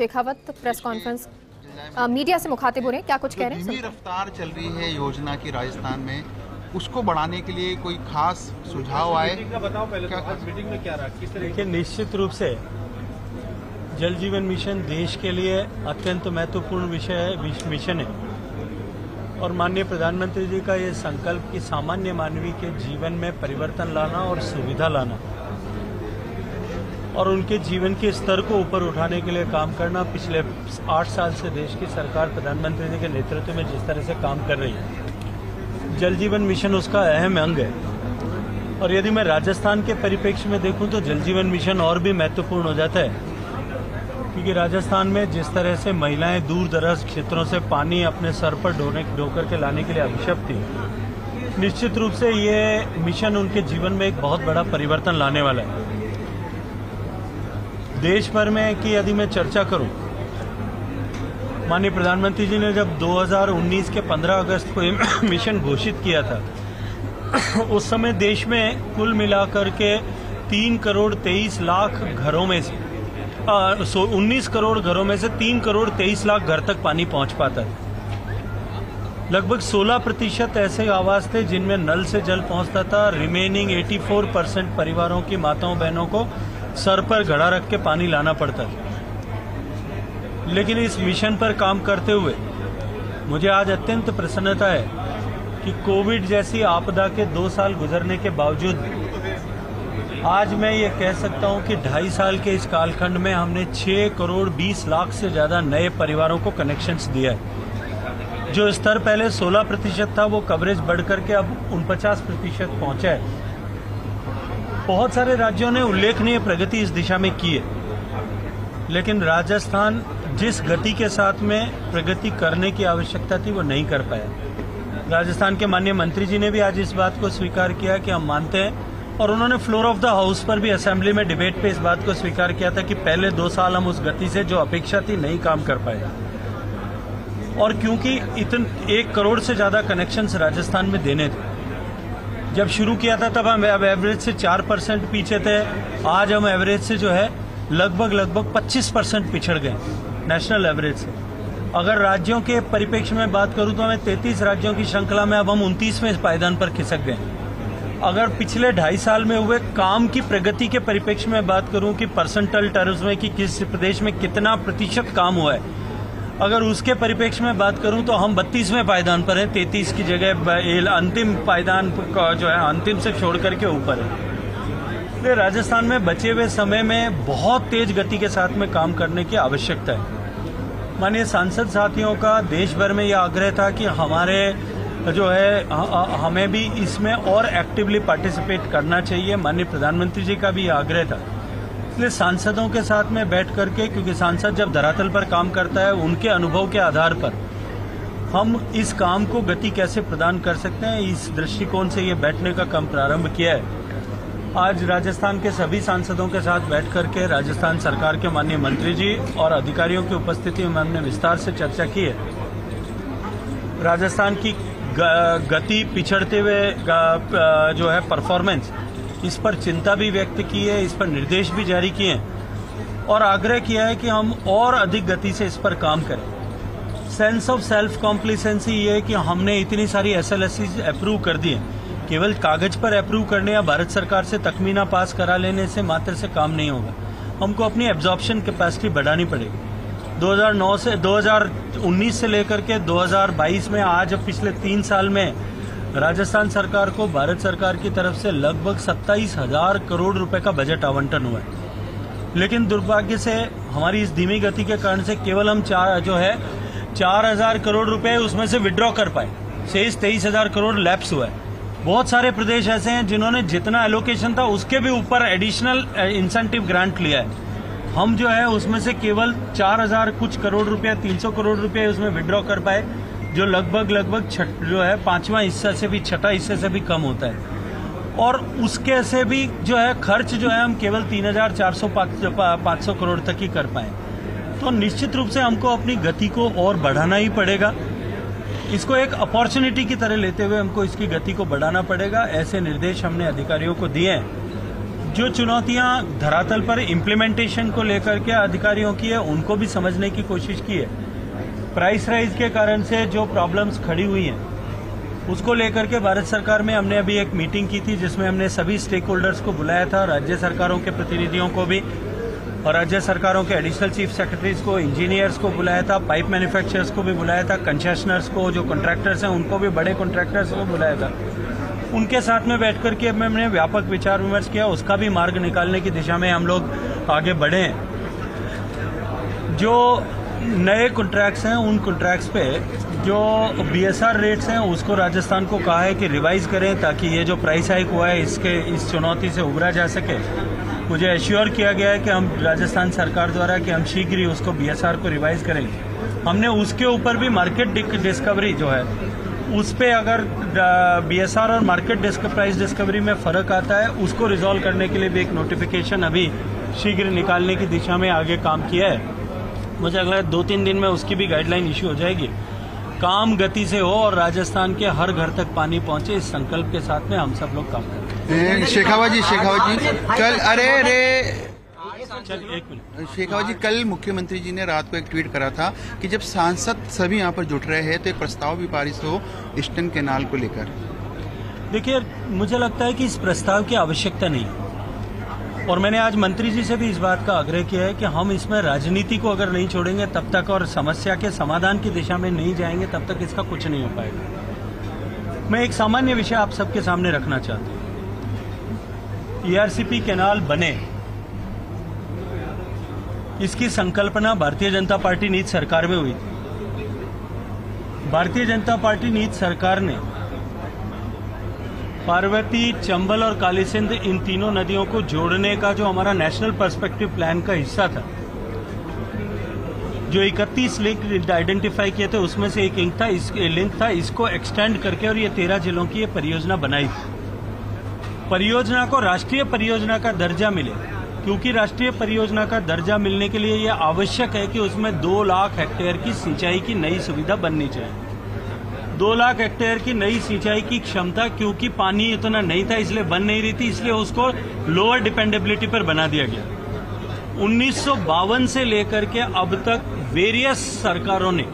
Shekhawat press conference media से मुखातिब हो रहे हैं, क्या कुछ कह रहे हैं? धीमी रफ्तार चल रही है योजना की राजस्थान में, उसको बढ़ाने के लिए कोई खास सुझाव आए? बताओ पहले तो आज मीटिंग में क्या रहा, किस तरह? देखिए, निश्चित रूप से जल जीवन मिशन देश के लिए अत्यंत महत्वपूर्ण मिशन है और माननीय प्रधानमंत्री जी का ये संकल्प कि सामान्य मानवी के जीवन में परिवर्तन लाना और सुविधा लाना और उनके जीवन के स्तर को ऊपर उठाने के लिए काम करना, पिछले 8 साल से देश की सरकार प्रधानमंत्री जी के नेतृत्व में जिस तरह से काम कर रही है, जल जीवन मिशन उसका अहम अंग है। और यदि मैं राजस्थान के परिप्रेक्ष्य में देखूं तो जल जीवन मिशन और भी महत्वपूर्ण हो जाता है, क्योंकि राजस्थान में जिस तरह से महिलाएं दूर दराज क्षेत्रों से पानी अपने सर पर ढोकर के लाने के लिए अभिशप्त थी, निश्चित रूप से ये मिशन उनके जीवन में एक बहुत बड़ा परिवर्तन लाने वाला है। देश भर में कि यदि मैं चर्चा करूं, माननीय प्रधानमंत्री जी ने जब 2019 के 15 अगस्त को ये मिशन घोषित किया था, उस समय देश में कुल मिलाकर के 3 करोड़ 23 लाख घरों में से 19 करोड़ घरों में से 3 करोड़ 23 लाख घर तक पानी पहुंच पाता है। लगभग 16% ऐसे आवास थे जिनमें नल से जल पहुंचता था। रिमेनिंग 84% परिवारों की माताओं बहनों को सर पर घड़ा रख के पानी लाना पड़ता था। लेकिन इस मिशन पर काम करते हुए मुझे आज अत्यंत प्रसन्नता है कि कोविड जैसी आपदा के 2 साल गुजरने के बावजूद आज मैं ये कह सकता हूं कि 2.5 साल के इस कालखंड में हमने 6 करोड़ 20 लाख से ज्यादा नए परिवारों को कनेक्शंस दिया है। जो स्तर पहले 16% था, वो कवरेज बढ़कर के अब 49% पहुंचा है। बहुत सारे राज्यों ने उल्लेखनीय प्रगति इस दिशा में की है, लेकिन राजस्थान जिस गति के साथ में प्रगति करने की आवश्यकता थी वो नहीं कर पाया। राजस्थान के माननीय मंत्री जी ने भी आज इस बात को स्वीकार किया कि हम मानते हैं, और उन्होंने फ्लोर ऑफ द हाउस पर भी असेंबली में डिबेट पे इस बात को स्वीकार किया था कि पहले 2 साल हम उस गति से जो अपेक्षा थी नहीं काम कर पाए। और क्योंकि 1 करोड़ से ज्यादा कनेक्शंस राजस्थान में देने थे, जब शुरू किया था तब हम एवरेज से 4% पीछे थे। आज हम एवरेज से जो है लगभग 25% पिछड़ गए नेशनल एवरेज से। अगर राज्यों के परिप्रेक्ष्य में बात करूं तो हमें 33 राज्यों की श्रृंखला में अब हम 29वें पायदान पर खिसक गए। अगर पिछले 2.5 साल में हुए काम की प्रगति के परिप्रेक्ष्य में बात करूं कि परसेंटल टर्म्स में कि किस प्रदेश में कितना प्रतिशत काम हुआ है, अगर उसके परिप्रेक्ष्य में बात करूं तो हम 32वें पायदान पर हैं। 33 की जगह अंतिम पायदान जो है अंतिम से छोड़ करके ऊपर है। इसलिए राजस्थान में बचे हुए समय में बहुत तेज गति के साथ में काम करने की आवश्यकता है। माननीय सांसद साथियों का देश भर में यह आग्रह था कि हमारे जो है हमें भी इसमें और एक्टिवली पार्टिसिपेट करना चाहिए। माननीय प्रधानमंत्री जी का भी यह आग्रह था। इसलिए सांसदों के साथ में बैठ करके, क्योंकि सांसद जब धरातल पर काम करता है, उनके अनुभव के आधार पर हम इस काम को गति कैसे प्रदान कर सकते हैं, इस दृष्टिकोण से ये बैठने का काम प्रारंभ किया है। आज राजस्थान के सभी सांसदों के साथ बैठ करके राजस्थान सरकार के माननीय मंत्री जी और अधिकारियों की उपस्थिति में हमने विस्तार से चर्चा की है। राजस्थान की गति, पिछड़ते हुए जो है परफॉर्मेंस, इस पर चिंता भी व्यक्त की है, इस पर निर्देश भी जारी किए हैं और आग्रह किया है कि हम और अधिक गति से इस पर काम करें। सेंस ऑफ सेल्फ कॉम्प्लिसेंसी ये है कि हमने इतनी सारी SLSC अप्रूव कर दी है। केवल कागज पर अप्रूव करने या भारत सरकार से तखमीना पास करा लेने से मात्र से काम नहीं होगा। हमको अपनी एब्जॉर्प्शन कैपेसिटी बढ़ानी पड़ेगी। 2019 से लेकर के 2022 में आज पिछले 3 साल में राजस्थान सरकार को भारत सरकार की तरफ से लगभग 27,000 करोड़ रुपए का बजट आवंटन हुआ है। लेकिन दुर्भाग्य से हमारी इस धीमी गति के कारण से केवल हम 4,000 करोड़ रुपए उसमें से विड्रॉ कर पाए। शेष 23,000 करोड़ लैप्स हुआ है। बहुत सारे प्रदेश ऐसे हैं जिन्होंने जितना एलोकेशन था उसके भी ऊपर एडिशनल इंसेंटिव ग्रांट लिया है। हम जो है उसमें से केवल 4,000 कुछ करोड़ रुपया, 300 करोड़ रुपए उसमें विड्रॉ कर पाए, जो लगभग जो है 5वां हिस्सा से भी, 6ठा हिस्से से भी कम होता है। और उसके से भी जो है खर्च जो है हम केवल 3,400-500 करोड़ तक ही कर पाए। तो निश्चित रूप से हमको अपनी गति को और बढ़ाना ही पड़ेगा। इसको एक अपॉर्चुनिटी की तरह लेते हुए हमको इसकी गति को बढ़ाना पड़ेगा। ऐसे निर्देश हमने अधिकारियों को दिए हैं। जो चुनौतियां धरातल पर इम्प्लीमेंटेशन को लेकर के अधिकारियों की है उनको भी समझने की कोशिश की है। प्राइस राइज के कारण से जो प्रॉब्लम्स खड़ी हुई हैं उसको लेकर के भारत सरकार में हमने अभी एक मीटिंग की थी जिसमें हमने सभी स्टेक होल्डर्स को बुलाया था, राज्य सरकारों के प्रतिनिधियों को भी और राज्य सरकारों के एडिशनल चीफ सेक्रेटरीज को, इंजीनियर्स को बुलाया था, पाइप मैन्युफैक्चरर्स को भी बुलाया था, कंसेशनर्स को, जो कॉन्ट्रैक्टर्स हैं उनको भी, बड़े कॉन्ट्रैक्टर्स को बुलाया था। उनके साथ में बैठ करके हमने व्यापक विचार विमर्श किया, उसका भी मार्ग निकालने की दिशा में हम लोग आगे बढ़े हैं। जो नए कॉन्ट्रैक्ट्स हैं उन कॉन्ट्रैक्ट्स पे जो BSR रेट्स हैं उसको राजस्थान को कहा है कि रिवाइज करें ताकि ये जो प्राइस हाइक हुआ है इस चुनौती से उबरा जा सके। मुझे एश्योर किया गया है कि हम राजस्थान सरकार द्वारा कि हम शीघ्र ही उसको BSR को रिवाइज करेंगे। हमने उसके ऊपर भी मार्केट डिस्कवरी जो है उस पे अगर BSR और मार्केट प्राइस डिस्कवरी में फ़र्क आता है उसको रिजॉल्व करने के लिए भी एक नोटिफिकेशन अभी शीघ्र निकालने की दिशा में आगे काम किया है। मुझे अगले 2-3 दिन में उसकी भी गाइडलाइन इशू हो जाएगी। काम गति से हो और राजस्थान के हर घर तक पानी पहुंचे, इस संकल्प के साथ में हम सब लोग काम करते हैं। शेखावत जी कल एक मिनट शेखावत जी, कल मुख्यमंत्री जी ने रात को एक ट्वीट करा था कि जब सांसद सभी यहाँ पर जुट रहे हैं तो एक प्रस्ताव भी पारित हो ईस्टर्न कैनाल को लेकर। देखिए, मुझे लगता है कि इस प्रस्ताव की आवश्यकता नहीं है और मैंने आज मंत्री जी से भी इस बात का आग्रह किया है कि हम इसमें राजनीति को अगर नहीं छोड़ेंगे तब तक और समस्या के समाधान की दिशा में नहीं जाएंगे तब तक इसका कुछ नहीं हो पाएगा। मैं एक सामान्य विषय आप सबके सामने रखना चाहता हूँ। ERCP कैनाल बने, इसकी संकल्पना भारतीय जनता पार्टी नीति सरकार में हुई थी। भारतीय जनता पार्टी नीति सरकार ने पार्वती, चंबल और काली सिंध इन तीनों नदियों को जोड़ने का जो हमारा नेशनल पर्सपेक्टिव प्लान का हिस्सा था, जो 31 लिंक आइडेंटिफाई किए थे उसमें से एक लिंक था, इसको एक्सटेंड करके और ये 13 जिलों की ये परियोजना बनाई थी। परियोजना को राष्ट्रीय परियोजना का दर्जा मिले, क्योंकि राष्ट्रीय परियोजना का दर्जा मिलने के लिए यह आवश्यक है कि उसमें 2 लाख हेक्टेयर की सिंचाई की नई सुविधा बननी चाहिए। 2 लाख हेक्टेयर की नई सिंचाई की क्षमता, क्योंकि पानी इतना नहीं था इसलिए बन नहीं रही थी, इसलिए उसको लोअर डिपेंडेबिलिटी पर बना दिया गया। 1952 से लेकर के अब तक वेरियस सरकारों ने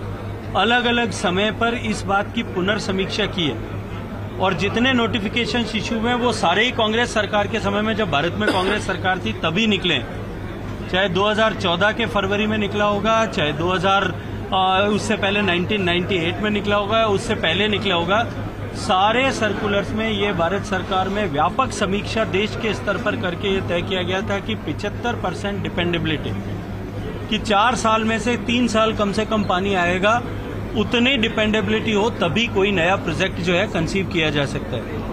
अलग अलग समय पर इस बात की पुनर्समीक्षा की है और जितने नोटिफिकेशन इशू हुए वो सारे ही कांग्रेस सरकार के समय में, जब भारत में कांग्रेस सरकार थी तभी निकले। चाहे 2014 के फरवरी में निकला होगा, चाहे उससे पहले 1998 में निकला होगा, उससे पहले निकला होगा। सारे सर्कुलर्स में ये भारत सरकार में व्यापक समीक्षा देश के स्तर पर करके ये तय किया गया था कि 75% डिपेंडेबिलिटी, कि 4 साल में से 3 साल कम से कम पानी आएगा, उतनी डिपेंडेबिलिटी हो तभी कोई नया प्रोजेक्ट जो है कंसीव किया जा सकता है।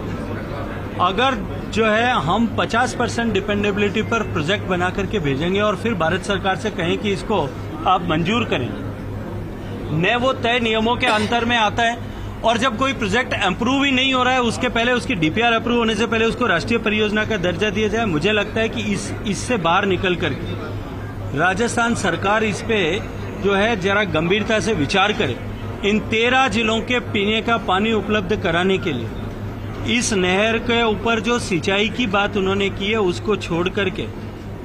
अगर जो है हम 50% डिपेंडेबिलिटी पर प्रोजेक्ट बना करके भेजेंगे और फिर भारत सरकार से कहें कि इसको आप मंजूर करें, न वो तय नियमों के अंतर में आता है और जब कोई प्रोजेक्ट अप्रूव ही नहीं हो रहा है उसके पहले उसकी DPR अप्रूव होने से पहले उसको राष्ट्रीय परियोजना का दर्जा दिया जाए। मुझे लगता है कि इससे बाहर निकल करके राजस्थान सरकार इस पे जो है जरा गंभीरता से विचार करे। इन 13 जिलों के पीने का पानी उपलब्ध कराने के लिए इस नहर के ऊपर जो सिंचाई की बात उन्होंने की है उसको छोड़ करके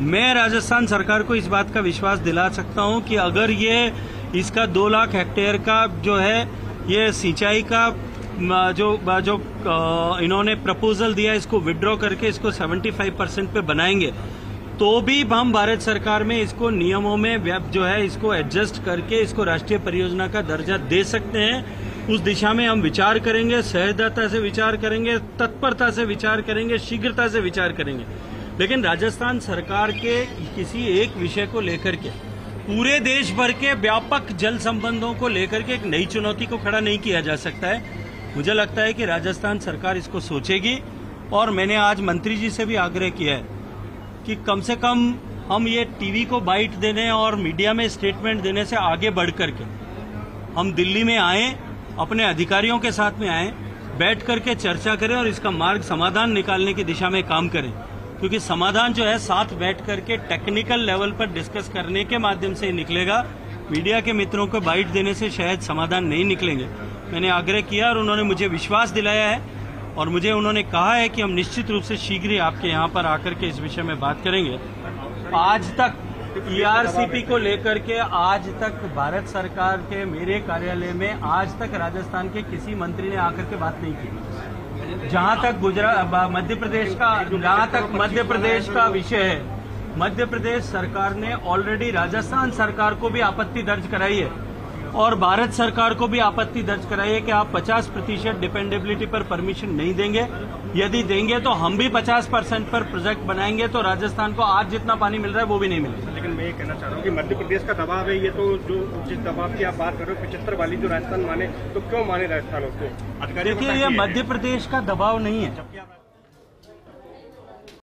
मैं राजस्थान सरकार को इस बात का विश्वास दिला सकता हूं कि अगर ये इसका 2 लाख हेक्टेयर का जो है ये सिंचाई का जो इन्होंने प्रपोजल दिया, इसको विड्रॉ करके इसको 75% पे बनाएंगे तो भी हम भारत सरकार में इसको नियमों में जो है इसको एडजस्ट करके इसको राष्ट्रीय परियोजना का दर्जा दे सकते हैं। उस दिशा में हम विचार करेंगे, सहजता से विचार करेंगे, तत्परता से विचार करेंगे, शीघ्रता से विचार करेंगे। लेकिन राजस्थान सरकार के किसी एक विषय को लेकर के पूरे देश भर के व्यापक जल संबंधों को लेकर के एक नई चुनौती को खड़ा नहीं किया जा सकता है। मुझे लगता है कि राजस्थान सरकार इसको सोचेगी और मैंने आज मंत्री जी से भी आग्रह किया है कि कम से कम हम ये टीवी को बाइट देने और मीडिया में स्टेटमेंट देने से आगे बढ़ करके हम दिल्ली में आए, अपने अधिकारियों के साथ में आए, बैठ करके चर्चा करें और इसका मार्ग समाधान निकालने की दिशा में काम करें, क्योंकि समाधान जो है साथ बैठ करके टेक्निकल लेवल पर डिस्कस करने के माध्यम से निकलेगा। मीडिया के मित्रों को बाइट देने से शायद समाधान नहीं निकलेंगे। मैंने आग्रह किया और उन्होंने मुझे विश्वास दिलाया है और मुझे उन्होंने कहा है कि हम निश्चित रूप से शीघ्र ही आपके यहाँ पर आकर के इस विषय में बात करेंगे। आज तक ईआरसीपी को लेकर के आज तक भारत सरकार के मेरे कार्यालय में आज तक राजस्थान के किसी मंत्री ने आकर के बात नहीं की। जहां तक मध्य प्रदेश का विषय है, मध्य प्रदेश सरकार ने ऑलरेडी राजस्थान सरकार को भी आपत्ति दर्ज कराई है और भारत सरकार को भी आपत्ति दर्ज कराई है कि आप 50% डिपेंडेबिलिटी पर परमिशन नहीं देंगे। यदि देंगे तो हम भी 50% पर प्रोजेक्ट बनाएंगे, तो राजस्थान को आज जितना पानी मिल रहा है वो भी नहीं मिलेगा। लेकिन मैं ये कहना चाह रहा हूँ कि मध्य प्रदेश का दबाव है, ये तो जो जिस दबाव की आप बात कर रहे हो 75 वाली जो राजस्थान माने, तो क्यों माने राजस्थान उसको? देखिए, ये मध्य प्रदेश का दबाव नहीं है।